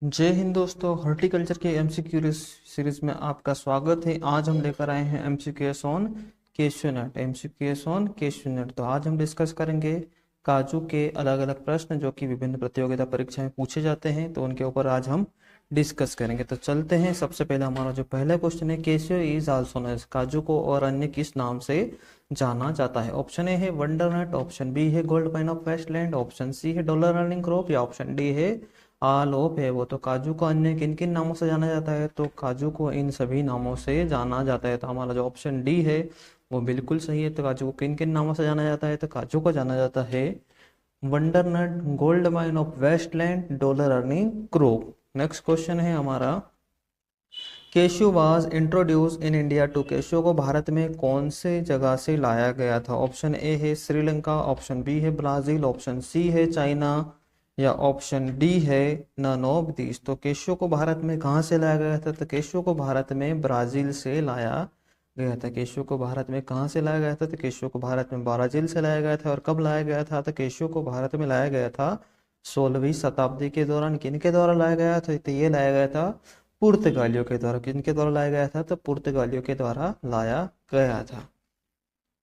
जय हिंद दोस्तों, हॉर्टिकल्चर के एमसीक्यू सीरीज में आपका स्वागत है। आज हम लेकर आए हैं MCQs on cashew nut. MCQs on cashew nut. तो आज हम डिस्कस करेंगे काजू के अलग अलग प्रश्न जो कि विभिन्न प्रतियोगिता परीक्षा में पूछे जाते हैं, तो उनके ऊपर आज हम डिस्कस करेंगे। तो चलते हैं। सबसे पहले हमारा जो पहला क्वेश्चन है, cashew is also known as, काजू को और अन्य किस नाम से जाना जाता है? ऑप्शन ए है वंडर नट, ऑप्शन बी है gold mine of wasteland, option C है डॉलर अर्निंग क्रॉप, या ऑप्शन डी है आलोप है वो। तो काजू को अन्य किन किन नामों से जाना जाता है? तो काजू को इन सभी नामों से जाना जाता है। तो हमारा जो ऑप्शन डी है वो बिल्कुल सही है। तो काजू को किन किन नामों से जाना जाता है? तो काजू को जाना जाता है wonder nut, gold mine of wasteland, dollar earning crop. Next question है हमारा, cashew was introduce in India to, cashew को भारत में कौन से जगह से लाया गया था? ऑप्शन ए है श्रीलंका, ऑप्शन बी है ब्राजील, ऑप्शन सी है चाइना, या ऑप्शन डी है नन ऑफ दिस। तो केशू को भारत में कहाँ से लाया गया था? तो केशू को भारत में ब्राजील से लाया गया था। केशू को भारत में कहाँ से लाया गया था? तो केशू को भारत में ब्राजील से लाया गया था। और कब लाया गया था? तो केशू को भारत में लाया गया था 16वीं शताब्दी के दौरान। किन के द्वारा लाया गया था? तो ये लाया गया था पुर्तगालियों के द्वारा। किनके द्वारा लाया गया था? तो पुर्तगालियों के द्वारा लाया गया था।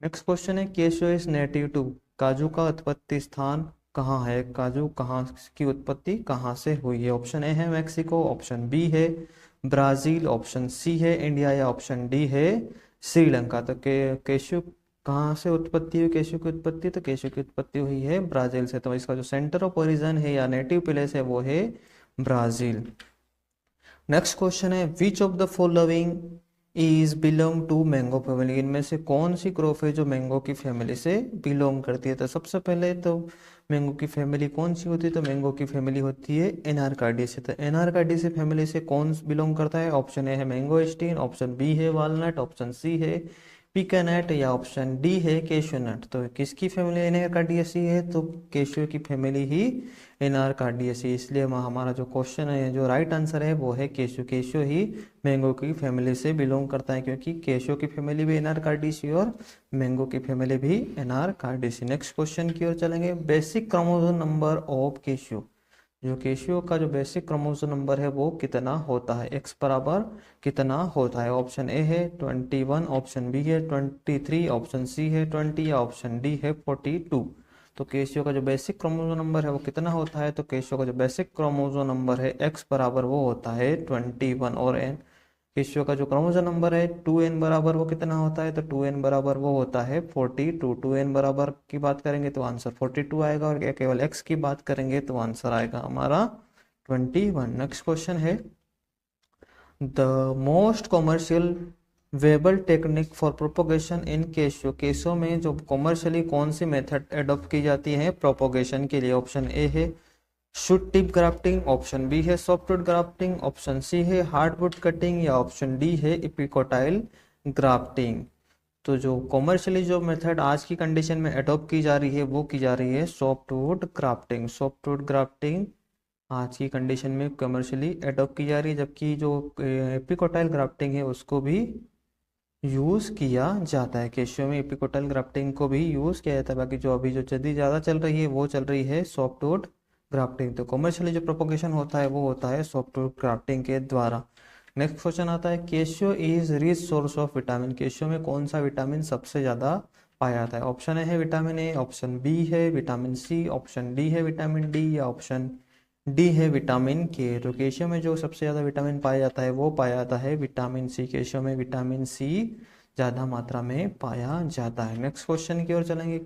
नेक्स्ट क्वेश्चन है, केशू इज नेटिव टू, काजू का उत्पत्ति स्थान कहाँ है? काजू कहाँ की उत्पत्ति कहाँ से हुई है? ऑप्शन ए है मैक्सिको, ऑप्शन बी है ब्राजील, ऑप्शन सी है इंडिया, या ऑप्शन डी है श्रीलंका। तो केशू कहाँ से उत्पत्ति हुई? केशू की उत्पत्ति, तो केशू की उत्पत्ति हुई है ब्राजील से। तो इसका जो सेंटर ऑफ ओरिजिन है या नेटिव प्लेस है वो है ब्राजील। नेक्स्ट क्वेश्चन है, which of the following is belong to mango family, इनमें से कौन सी क्रॉप है जो मैंगो की फैमिली से बिलोंग करती है? तो सबसे पहले तो मैंगो की फैमिली कौन सी होती है? तो मैंगो की फैमिली होती है एनारकार्डियेसी। तो एनारकार्डियेसी फैमिली से कौन बिलोंग करता है? ऑप्शन ए है मैंगोस्टीन, ऑप्शन बी है वालनट, ऑप्शन सी है पिकानट, या ऑप्शन डी है केशू नट। तो किसकी फैमिली एनारकार्डियेसी है? तो केशू की फैमिली ही एनारकार्डियेसी। इसलिए हमारा जो क्वेश्चन है, जो राइट आंसर है वो है केशू। केशू ही मैंगो की फैमिली से बिलोंग करता है, क्योंकि केशू की फैमिली भी एनारकार्डियेसी और मैंगो की फैमिली भी एनारकार्डियेसी। नेक्स्ट क्वेश्चन की ओर चलेंगे, basic chromosome number of cashew, जो केशू का जो बेसिक क्रोमोसोम नंबर है वो कितना होता है? एक्स बराबर कितना होता है? ऑप्शन ए है 21, ऑप्शन बी है 23, ऑप्शन सी है 20, या ऑप्शन डी है 42। तो केशू का जो बेसिक क्रोमोसोम नंबर है वो कितना होता है? तो केशू का जो बेसिक क्रोमोसोम नंबर है एक्स बराबर वो होता है 21। और एन केशू का जो क्रोमोसोम नंबर है 2n बराबर वो कितना होता है? तो 2n बराबर वो होता है 42। 2n बराबर की बात करेंगे तो आंसर 42 आएगा, और केवल x की बात करेंगे तो आंसर आएगा हमारा 21। नेक्स्ट क्वेश्चन है, the most commercial viable technique for propagation in cashew, cashew में जो कॉमर्शियली कौन सी मेथड एडॉप्ट की जाती है प्रोपोगेशन के लिए? ऑप्शन ए है shoot tip grafting, option B है सॉफ्टवुड ग्राफ्टिंग, ऑप्शन सी है हार्डवुड कटिंग, या ऑप्शन डी है इपिकोटाइल ग्राफ्टिंग। तो जो कॉमर्शियली जो मेथड आज की कंडीशन में अडॉप्ट की जा रही है वो की जा रही है सॉफ्टवुड ग्राफ्टिंग। सॉफ्टवुड ग्राफ्टिंग आज की कंडीशन में कमर्शियली अडॉप्ट की जा रही है, जबकि जो एपिकोटाइल ग्राफ्टिंग है उसको भी यूज किया जाता है। केशू में एपिकोटाइल ग्राफ्टिंग को भी यूज किया जाता है। बाकी जो अभी जो जल्दी ज्यादा चल रही है वो चल रही है सॉफ्टवुड ग्राफ्टिंग। तो कमर्शियली जो प्रोपोगेशन होता है वो होता है सॉफ्टवुड ग्राफ्टिंग के द्वारा। नेक्स्ट क्वेश्चन आता है, cashew is rich source of vitamin, cashew में कौन सा विटामिन सबसे ज्यादा पाया जाता है? ऑप्शन ए है विटामिन ए, ऑप्शन बी है विटामिन सी, ऑप्शन डी है विटामिन डी, या ऑप्शन डी है विटामिन के। तो केशू में जो सबसे ज्यादा विटामिन पाया जाता है वो पाया जाता है विटामिन सी। केशू में विटामिन सी ज्यादा मात्रा में पाया जाता है। नेक्स्ट क्वेश्चन की ओर चलेंगे,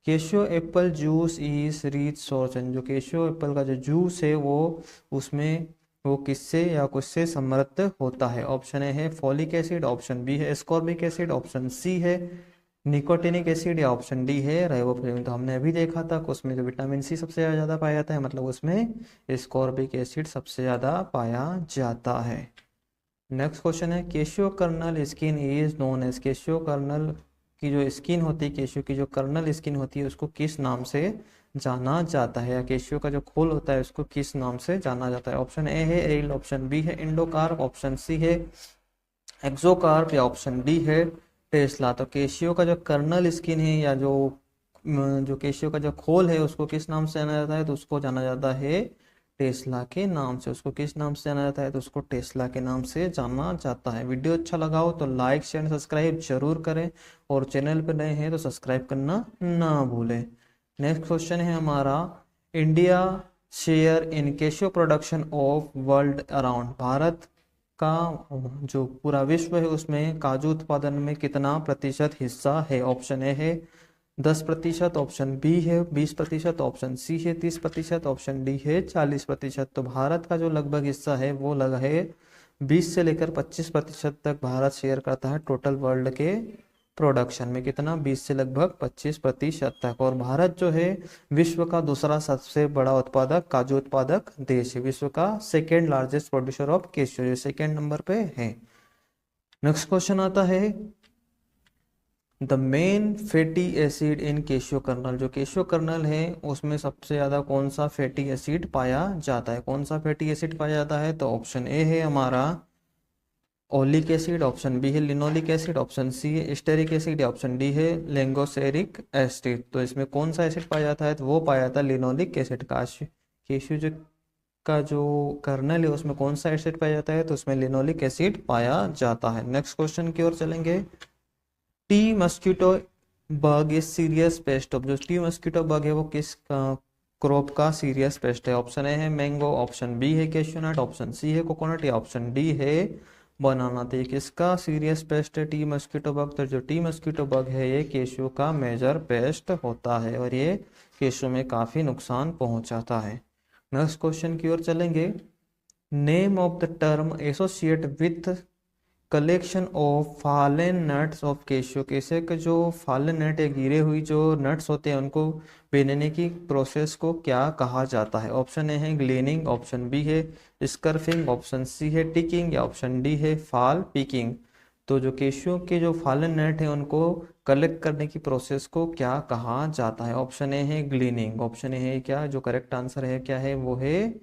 cashew apple juice is rich source, जो केशू एप्पल का जो जूस है वो उसमें वो किससे या किससे समृद्ध होता है? ऑप्शन ए है फॉलिक एसिड, ऑप्शन बी है एस्कॉर्बिक एसिड, ऑप्शन सी है निकोटिनिक एसिड, या ऑप्शन डी है राइबोफ्लेविन। तो हमने अभी देखा था कि उसमें जो विटामिन सी सबसे ज्यादा पाया जाता है, मतलब उसमें एस्कॉर्बिक एसिड सबसे ज्यादा पाया जाता है। नेक्स्ट क्वेश्चन है, cashew kernel skin is known as, cashew kernel की जो स्किन होती है, केशू की जो कर्नल स्किन होती है उसको किस नाम से जाना जाता है? या केशू का जो खोल होता है उसको किस नाम से जाना जाता है? ऑप्शन ए है एरिल, ऑप्शन बी है इंडोकार्प, ऑप्शन सी है एक्सोकार्प, या ऑप्शन डी है टेस्ला। तो केशू का जो कर्नल स्किन है या जो केशू का जो खोल है उसको किस नाम से जाना जाता है? तो उसको जाना जाता है टेस्ला के नाम से। उसको किस नाम से जाना जाता है? तो उसको टेस्ला के नाम से जाना जाता है। वीडियो अच्छा लगा हो तो लाइक शेयर सब्सक्राइब जरूर करें, और चैनल पर नए हैं तो सब्सक्राइब करना ना भूलें। नेक्स्ट क्वेश्चन है हमारा, India share in cashew production of world around. भारत का जो पूरा विश्व है उसमें काजू उत्पादन में कितना प्रतिशत हिस्सा है? ऑप्शन ए है 10%, ऑप्शन बी है 20%, ऑप्शन सी है 30%, ऑप्शन डी है 40%। तो भारत का जो लगभग हिस्सा है वो लगा है 20 से लेकर 25% तक भारत शेयर करता है टोटल वर्ल्ड के प्रोडक्शन में। कितना? 20 से लगभग 25% तक। और भारत जो है विश्व का दूसरा सबसे बड़ा उत्पादक, काजू उत्पादक देश है। विश्व का second largest producer of cashew, second number पे है। नेक्स्ट क्वेश्चन आता है, the main fatty acid in cashew kernel. जो केशू कर्नल है उसमें सबसे ज्यादा कौन सा फैटी एसिड पाया जाता है? कौन सा फैटी एसिड पाया जाता है? तो ऑप्शन ए है हमारा ओलिक एसिड, ऑप्शन बी है लिनोलिक एसिड, ऑप्शन सी है स्टेरिक एसिड, ऑप्शन डी है लेंगोसेरिक एसिड। तो इसमें कौन सा एसिड पाया जाता है? तो वो पाया जाता है लिनोलिक एसिड। केशू जो का जो कर्नल है उसमें कौन सा एसिड पाया जाता है? तो उसमें लिनोलिक एसिड पाया जाता है। नेक्स्ट क्वेश्चन की ओर चलेंगे, T mosquito bug is serious paste of. जो टी मस्कीटो बग है वो किस क्रॉप का सीरियस पेस्ट है? ऑप्शन ए है मैंगो, ऑप्शन बी है कैश्यू नट, ऑप्शन सी है कोकोनट, या ऑप्शन डी है बनाना। तो ये किसका सीरियस पेस्ट है? T mosquito bug. तो जो टी मस्कीटो बग है ये केशू का मेजर पेस्ट होता है और ये केशू में काफी नुकसान पहुंचाता है। नेक्स्ट क्वेश्चन की ओर चलेंगे, name of the term associate with collection of fallen nuts of cashew. Cashew के जो फॉलन नट या गिरे हुई जो नट्स होते हैं उनको बीनने की प्रोसेस को क्या कहा जाता है? ऑप्शन ए है ग्लीनिंग, ऑप्शन बी है स्कर्फिंग, ऑप्शन सी है टिकिंग, या ऑप्शन डी है फॉल पिकिंग। तो जो केशू के जो फॉलन नट है उनको कलेक्ट करने की प्रोसेस को क्या कहा जाता है? ऑप्शन ए है ग्लीनिंग। ऑप्शन ए है क्या, जो करेक्ट आंसर है क्या है? वो है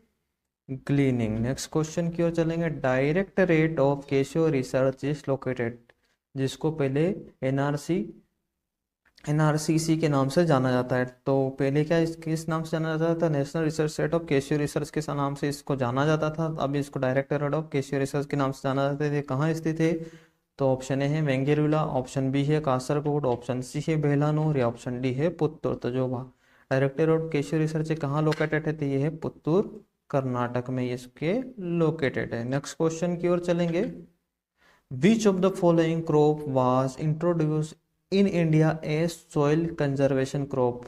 ग्लीनिंग। नेक्स्ट क्वेश्चन की ओर चलेंगे, directorate of cashew research is located. जिसको पहले एनआरसीसी के नाम से जाना जाता है। तो पहले क्या किस नाम से जाना जाता था? National research centre of cashew research के नाम से इसको जाना जाता था। अब इसको डायरेक्टरेट ऑफ केशू रिसर्च के नाम से जाना जाते थे। कहाँ स्थित है? तो ऑप्शन ए है वेंगेरुला, ऑप्शन बी है कासरगोड, ऑप्शन सी है बेलानूर, या ऑप्शन डी है पुत्तूर। तो जो डायरेक्टरेट ऑफ केशू रिसर्च कहाँ लोकेटेड है? तो ये है पुत्तूर कर्नाटक में इसके लोकेटेड है। नेक्स्ट क्वेश्चन की ओर चलेंगे, which of the following crop was introduce in India as soil conservation crop.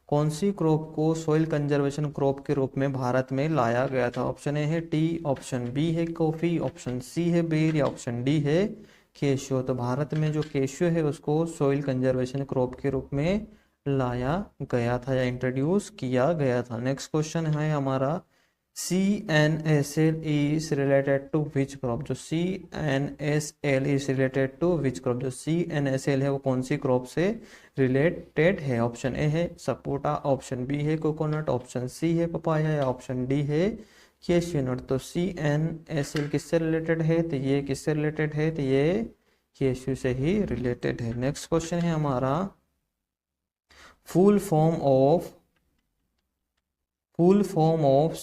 कौन सी क्रॉप को सॉइल कंजर्वेशन क्रॉप के रूप में भारत में लाया गया था? ऑप्शन ए है टी, ऑप्शन बी है कॉफी, ऑप्शन सी है बेर, या ऑप्शन डी है केशू। तो भारत में जो केशू है उसको सॉइल कंजर्वेशन क्रॉप के रूप में लाया गया था या इंट्रोड्यूस किया गया था। नेक्स्ट क्वेश्चन है हमारा, CNSL is related to which crop। जो CNSL is related to which crop। जो CNSL है वो कौन सी क्रॉप से रिलेटेड है? ऑप्शन ए है सपोटा, ऑप्शन बी है कोकोनट, ऑप्शन सी है पपाया, या ऑप्शन डी है कैश्यू नट। तो CNSL किससे रिलेटेड है? तो ये किससे रिलेटेड है? तो ये कैश्यू से ही रिलेटेड है। नेक्स्ट क्वेश्चन है हमारा, full form of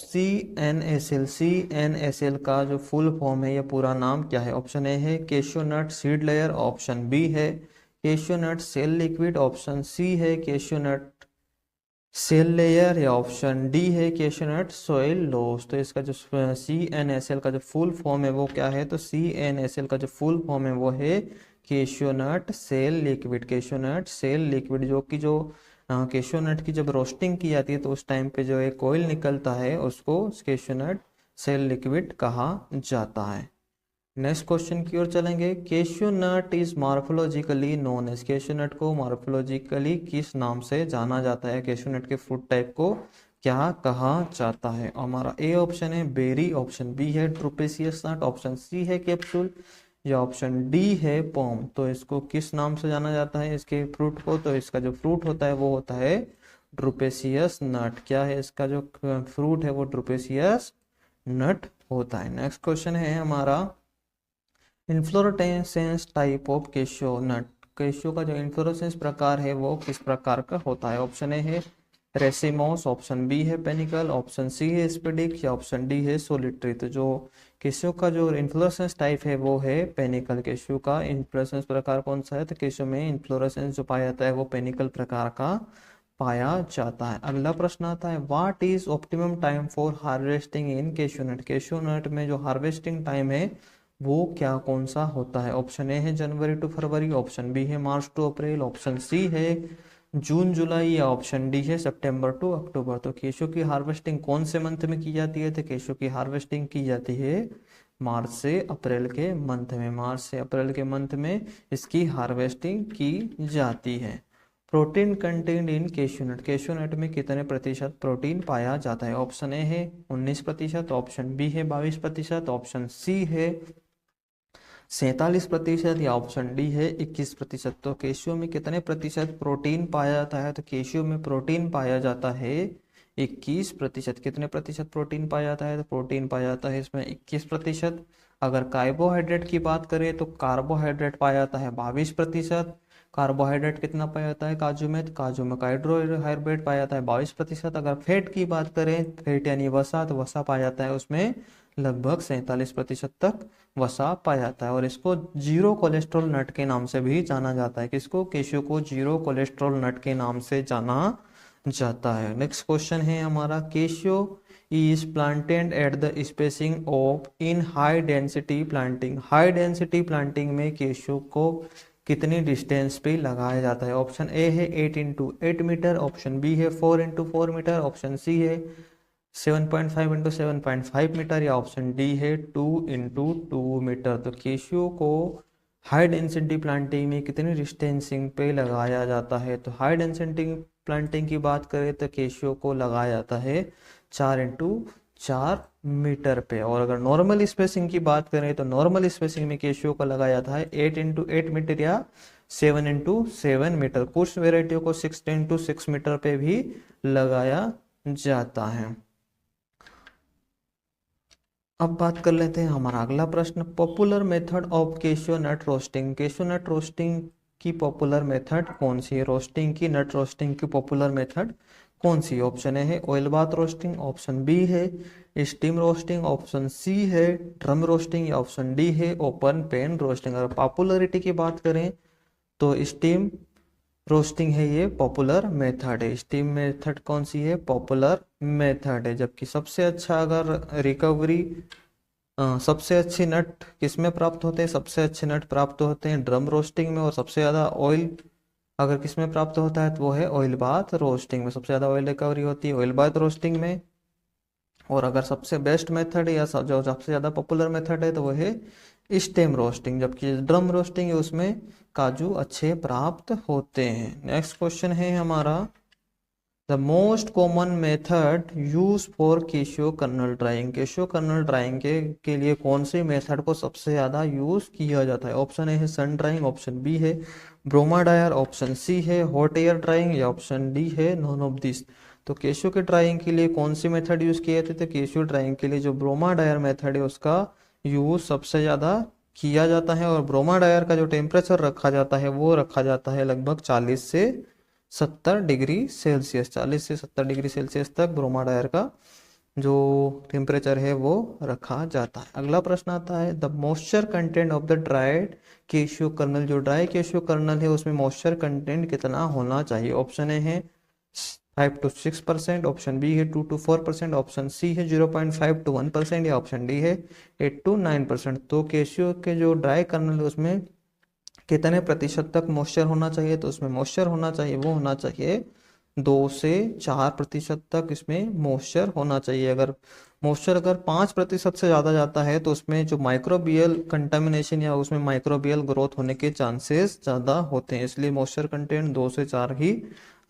CNSL। CNSL का जो फुल फॉर्म है या पूरा नाम क्या है? ऑप्शन ए है cashew nut seed layer, option B है cashew nut shell liquid, option C है कैश्यू नट सेल लेयर, या ऑप्शन डी है कैश्यू नट सॉइल लॉस। तो इसका जो CNSL का जो फुल फॉर्म है वो क्या है? तो CNSL का जो फुल फॉर्म है वो है cashew nut shell liquid. Cashew nut shell liquid, जो कि जो कैश्यू नट की जब रोस्टिंग की जाती है तो उस टाइम पे जो एक ऑयल निकलता है उसको कैश्यू नट सेल लिक्विड कहा जाता है। नेक्स्ट क्वेश्चन की ओर चलेंगे, cashew nut is morphologically known as. Cashew nut को मॉर्फोलॉजिकली किस नाम से जाना जाता है? कैश्यू नट के फ्रूट टाइप को क्या कहा जाता है? हमारा ए ऑप्शन है बेरी, ऑप्शन बी है ड्रूपेसियस नट, ऑप्शन सी है कैप्सूल, या ऑप्शन डी है पॉम। तो इसको किस नाम से जाना जाता है इसके फ्रूट को? तो इसका जो फ्रूट होता है वो होता है ड्रूपेसियस नट। क्या है इसका जो फ्रूट है? वो ड्रूपेसियस नट होता है। नेक्स्ट क्वेश्चन है हमारा, inflorescence type of cashew nut. Cashew का जो इन्फ्लोरेसेंस प्रकार है वो किस प्रकार का होता है? ऑप्शन ए है रेसिमोस, ऑप्शन बी है पेनिकल, ऑप्शन सी है स्पेडिक या ऑप्शन डी है सोलिटरी। तो जो केशू का जो इन्फ्लोरेसेंस टाइप है वो है पेनिकल। केशू का इन्फ्लोरेसेंस प्रकार कौन सा है? तो केशू में इन्फ्लोरेसेंस जो पाया जाता है वो पेनिकल प्रकार का पाया जाता है। अगला प्रश्न आता है, what is optimum time for harvesting in cashew nut? Cashew nut में जो हार्वेस्टिंग टाइम है वो क्या कौन सा होता है? ऑप्शन ए है जनवरी टू फरवरी, ऑप्शन बी है मार्च टू अप्रैल, ऑप्शन सी है जून जुलाई या ऑप्शन डी है सितंबर टू अक्टूबर। तो केशू की हार्वेस्टिंग कौन से मंथ में की जाती है? तो केशू की हार्वेस्टिंग की जाती है मार्च से अप्रैल के मंथ में। मार्च से अप्रैल के मंथ में इसकी हार्वेस्टिंग की जाती है। Protein content in cashew nut, cashew nut में कितने प्रतिशत प्रोटीन पाया जाता है? ऑप्शन ए है 19%, ऑप्शन बी है 22%, ऑप्शन सी है 47% या ऑप्शन डी है 21%। तो केशू में कितने प्रतिशत प्रोटीन पाया जाता है? तो केशू में प्रोटीन पाया जाता है 21%। कितने प्रतिशत प्रोटीन पाया जाता है? तो प्रोटीन पाया जाता है इसमें 21%। अगर कार्बोहाइड्रेट की बात करें तो कार्बोहाइड्रेट पाया जाता है 22%। कार्बोहाइड्रेट कितना पाया जाता है काजू में? तो काजू में कार्बोहाइड्रेट पाया जाता है 22%। अगर फैट की बात करें, फैट यानी वसा, तो वसा पाया जाता है उसमें लगभग 47% तक वसा पाया जाता है। और इसको जीरो कोलेस्ट्रॉल नट के नाम से भी जाना जाता है। किसको? केशू को जीरो कोलेस्ट्रॉल नट के नाम से जाना जाता है। नेक्स्ट क्वेश्चन है हमारा, cashew is planted at the spacing of in high density planting. High density planting में केशू को कितनी डिस्टेंस पे लगाया जाता है? ऑप्शन ए है 8 इंटू 8 मीटर, ऑप्शन बी है 4 इंटू 4 मीटर, ऑप्शन सी है 7.5 इंटू 7.5 मीटर या ऑप्शन डी है 2 इंटू 2 मीटर। तो केशू को हाई डेंसिटी प्लांटिंग में कितनी डिस्टेंसिंग पे लगाया जाता है? तो हाई डेंसिटी प्लांटिंग की बात करें तो केशू को लगाया जाता है 4 इंटू 4 मीटर पे। और अगर नॉर्मल स्पेसिंग की बात करें तो नॉर्मल स्पेसिंग में केशू को लगाया जाता है 8 इंटू 8 मीटर या 7 इंटू 7 मीटर। कुछ वेराइटियों को 6 इंटू 6 मीटर पे भी लगाया जाता है। अब बात कर लेते हैं हमारा अगला प्रश्न, popular method of cashew nut roasting. Cashew nut roasting की पॉपुलर मेथड कौन सी है? रोस्टिंग की, नट रोस्टिंग की पॉपुलर मेथड कौन सी? ऑप्शन ए है oil bath roasting, option B है स्टीम रोस्टिंग, ऑप्शन सी है ड्रम रोस्टिंग या ऑप्शन डी है ओपन पेन रोस्टिंग। अगर पॉपुलरिटी की बात करें तो स्टीम रोस्टिंग है ये पॉपुलर मेथड है। स्टीम मेथड कौन सी है? पॉपुलर मेथड है। जबकि सबसे अच्छा अगर रिकवरी सबसे अच्छे नट किस में प्राप्त होते हैं? सबसे अच्छे नट प्राप्त होते हैं ड्रम रोस्टिंग में। और सबसे ज़्यादा ऑयल अगर किस में प्राप्त होता है तो वो है ऑयल बाथ रोस्टिंग में। सबसे ज़्यादा ऑयल रिकवरी होती है ऑयल बाथ रोस्टिंग में। और अगर सबसे बेस्ट मेथड है या जो सबसे ज़्यादा पॉपुलर मेथड है तो वो है स्टेम रोस्टिंग। जबकि ड्रम रोस्टिंग है उसमें काजू अच्छे प्राप्त होते हैं। नेक्स्ट क्वेश्चन है हमारा, the most common method use for cashew kernel drying. Cashew kernel drying के लिए कौन सी मेथड को सबसे ज़्यादा यूज किया जाता है? ऑप्शन ए है सन ड्राइंग, ऑप्शन बी है ब्रोमा ड्रायर, ऑप्शन सी है हॉट एयर ड्राइंग या ऑप्शन डी है नॉन ऑफ दिस। तो केशू के ड्राइंग के लिए कौन सी मेथड यूज किए थे? तो केशू ड्राइंग के लिए जो ब्रोमा ड्रायर मेथड है उसका यूज सबसे ज़्यादा किया जाता है। और ब्रोमा ड्रायर का जो टेम्परेचर रखा जाता है वो रखा जाता है लगभग 40 से 70 डिग्री सेल्सियस। 40 से 70 डिग्री सेल्सियस तक ब्रोमा ड्रायर का जो टेम्परेचर है वो रखा जाता है। अगला प्रश्न आता है, the moisture content of the dried cashew kernel. जो ड्राई केशू कर्नल है उसमें मॉइस्चर कंटेंट कितना होना चाहिए? ऑप्शन ए है 5 to 6%, ऑप्शन बी है 2 to 4%, ऑप्शन सी है 0.5 to 1% या ऑप्शन डी है 8 to 9%। तो केशू के जो ड्राई कर्नल है उसमें कितने प्रतिशत तक मॉइस्चर होना चाहिए? तो उसमें मॉइस्चर होना चाहिए वो होना चाहिए 2 से 4% तक इसमें मॉइस्चर होना चाहिए। अगर मॉइस्चर अगर 5% से ज़्यादा जाता है तो उसमें जो माइक्रोबियल कंटामिनेशन या उसमें माइक्रोबियल ग्रोथ होने के चांसेस ज़्यादा होते हैं। इसलिए मॉइस्चर कंटेंट 2 से 4 ही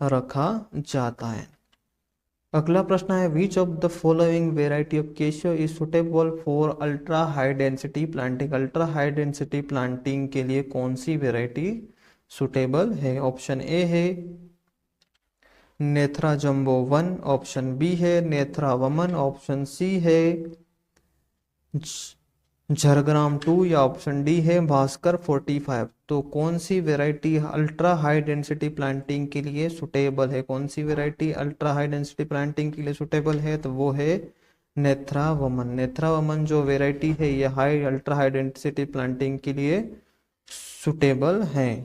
रखा जाता है। अगला प्रश्न है, which of the following variety of cashew is suitable for ultra high density planting. Ultra high density planting के लिए कौन सी वेराइटी सुटेबल है? ऑप्शन ए है नेत्रा जंबो 1, ऑप्शन बी है नेत्रा वमन, ऑप्शन सी है झरग्राम 2 या ऑप्शन डी है भास्कर 45। तो कौन सी variety ultra high density planting के लिए सुटेबल है? कौन सी variety ultra high density planting के लिए सुटेबल है? तो वो है नेथ्रा वमन। नेथ्रा वमन जो वेराइटी है ये high ultra high density planting के लिए सुटेबल है।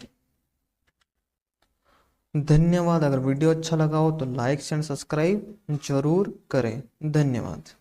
धन्यवाद। अगर वीडियो अच्छा लगा हो तो लाइक एंड सब्सक्राइब जरूर करें। धन्यवाद।